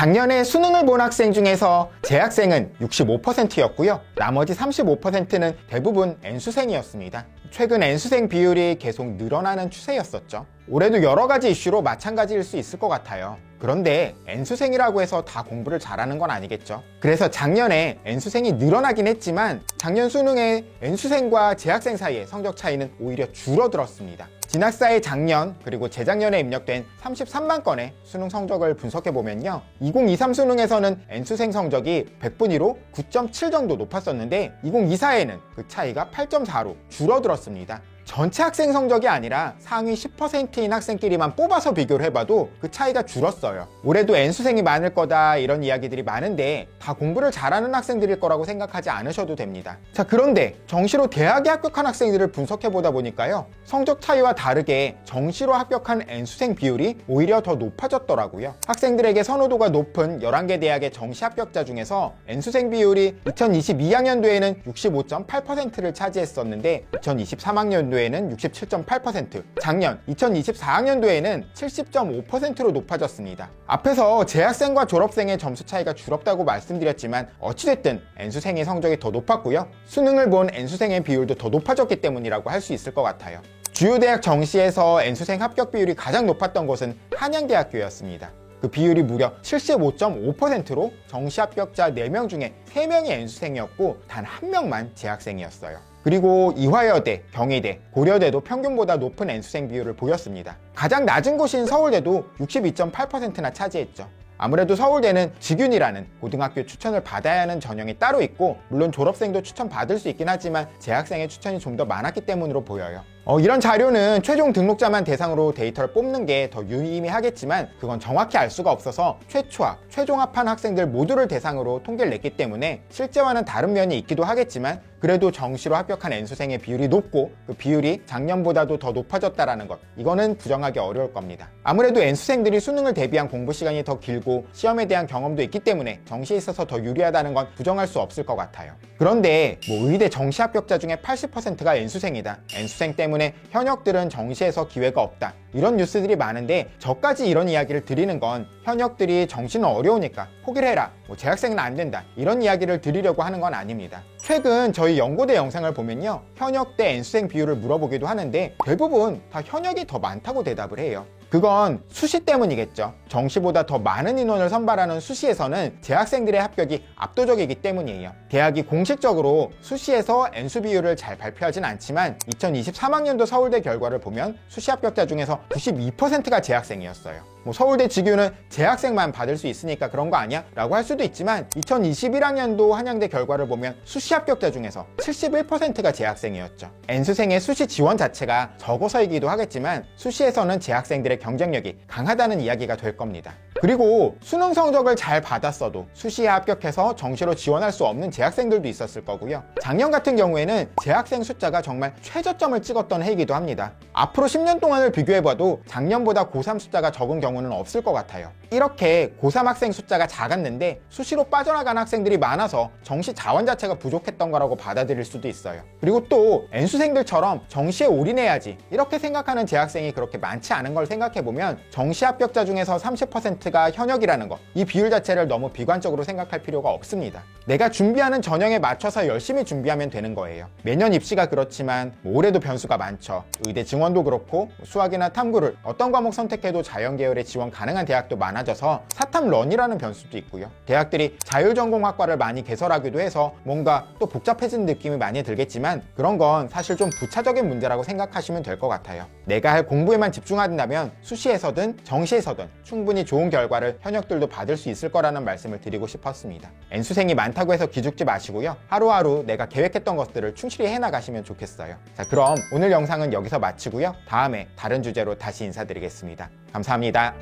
작년에 수능을 본 학생 중에서 재학생은 65%였고요. 나머지 35%는 대부분 N수생이었습니다. 최근 N수생 비율이 계속 늘어나는 추세였었죠. 올해도 여러 가지 이슈로 마찬가지일 수 있을 것 같아요. 그런데 N수생이라고 해서 다 공부를 잘하는 건 아니겠죠. 그래서 작년에 N수생이 늘어나긴 했지만 작년 수능에 N수생과 재학생 사이의 성적 차이는 오히려 줄어들었습니다. 진학사의 작년 그리고 재작년에 입력된 33만 건의 수능 성적을 분석해보면요, 2023 수능에서는 N수생 성적이 100분위로 9.7 정도 높았었는데 2024에는 그 차이가 8.4로 줄어들었습니다. 전체 학생 성적이 아니라 상위 10%인 학생끼리만 뽑아서 비교를 해봐도 그 차이가 줄었어요. 올해도 N수생이 많을 거다 이런 이야기들이 많은데 다 공부를 잘하는 학생들일 거라고 생각하지 않으셔도 됩니다. 자, 그런데 정시로 대학에 합격한 학생들을 분석해보다 보니까요, 성적 차이와 다르게 정시로 합격한 N수생 비율이 오히려 더 높아졌더라고요. 학생들에게 선호도가 높은 11개 대학의 정시 합격자 중에서 N수생 비율이 2022학년도에는 65.8%를 차지했었는데 2023학년도에는 67.8%, 작년 2024학년도에는 70.5%로 높아졌습니다. 앞에서 재학생과 졸업생의 점수 차이가 줄었다고 말씀드렸지만 어찌됐든 N수생의 성적이 더 높았고요. 수능을 본 N수생의 비율도 더 높아졌기 때문이라고 할 수 있을 것 같아요. 주요 대학 정시에서 N수생 합격 비율이 가장 높았던 곳은 한양대학교였습니다. 그 비율이 무려 75.5%로 정시 합격자 4명 중에 3명이 N수생이었고 단 1명만 재학생이었어요. 그리고 이화여대, 경희대, 고려대도 평균보다 높은 N수생 비율을 보였습니다. 가장 낮은 곳인 서울대도 62.8%나 차지했죠. 아무래도 서울대는 직윤이라는 고등학교 추천을 받아야 하는 전형이 따로 있고, 물론 졸업생도 추천받을 수 있긴 하지만 재학생의 추천이 좀 더 많았기 때문으로 보여요. 이런 자료는 최종 등록자만 대상으로 데이터를 뽑는 게 더 유의미하겠지만 그건 정확히 알 수가 없어서 최초합, 최종 합한 학생들 모두를 대상으로 통계를 냈기 때문에 실제와는 다른 면이 있기도 하겠지만 그래도 정시로 합격한 N수생의 비율이 높고 그 비율이 작년보다도 더 높아졌다는 것, 이거는 부정하기 어려울 겁니다. 아무래도 N수생들이 수능을 대비한 공부 시간이 더 길고 시험에 대한 경험도 있기 때문에 정시에 있어서 더 유리하다는 건 부정할 수 없을 것 같아요. 그런데 의대 정시 합격자 중에 80%가 N수생이다, N수생 때문에 현역들은 정시에서 기회가 없다, 이런 뉴스들이 많은데 저까지 이런 이야기를 드리는 건 현역들이 정시는 어려우니까 포기를 해라, 재학생은 안 된다, 이런 이야기를 드리려고 하는 건 아닙니다. 최근 저희 연고대 영상을 보면요, 현역 대 N수생 비율을 물어보기도 하는데 대부분 다 현역이 더 많다고 대답을 해요. 그건 수시 때문이겠죠. 정시보다 더 많은 인원을 선발하는 수시에서는 재학생들의 합격이 압도적이기 때문이에요. 대학이 공식적으로 수시에서 N수 비율을 잘 발표하진 않지만 2023학년도 서울대 결과를 보면 수시 합격자 중에서 92%가 재학생이었어요. 서울대 직유는 재학생만 받을 수 있으니까 그런 거 아니야? 라고 할 수도 있지만 2021학년도 한양대 결과를 보면 수시 합격자 중에서 71%가 재학생이었죠. N수생의 수시 지원 자체가 적어서이기도 하겠지만 수시에서는 재학생들의 경쟁력이 강하다는 이야기가 될 겁니다. 그리고 수능 성적을 잘 받았어도 수시에 합격해서 정시로 지원할 수 없는 재학생들도 있었을 거고요. 작년 같은 경우에는 재학생 숫자가 정말 최저점을 찍었던 해이기도 합니다. 앞으로 10년 동안을 비교해봐도 작년보다 고3 숫자가 적은 경우는 없을 것 같아요. 이렇게 고3 학생 숫자가 작았는데 수시로 빠져나간 학생들이 많아서 정시 자원 자체가 부족했던 거라고 받아들일 수도 있어요. 그리고 또 N수생들처럼 정시에 올인해야지 이렇게 생각하는 재학생이 그렇게 많지 않은 걸 생각해보면 정시 합격자 중에서 30%가 현역이라는 것, 이 비율 자체를 너무 비관적으로 생각할 필요가 없습니다. 내가 준비하는 전형에 맞춰서 열심히 준비하면 되는 거예요. 매년 입시가 그렇지만 올해도 변수가 많죠. 의대 증원도 그렇고 수학이나 탐구를 어떤 과목 선택해도 자연계열에 지원 가능한 대학도 많아져서 사탐런이라는 변수도 있고요. 대학들이 자율전공학과를 많이 개설하기도 해서 뭔가 또 복잡해진 느낌이 많이 들겠지만 그런 건 사실 좀 부차적인 문제라고 생각하시면 될 것 같아요. 내가 할 공부에만 집중한다면 수시에서든 정시에서든 충분히 좋은 결과를 현역들도 받을 수 있을 거라는 말씀을 드리고 싶었습니다. N수생이 많다고 해서 기죽지 마시고요. 하루하루 내가 계획했던 것들을 충실히 해나가시면 좋겠어요. 자, 그럼 오늘 영상은 여기서 마치고요. 다음에 다른 주제로 다시 인사드리겠습니다. 감사합니다.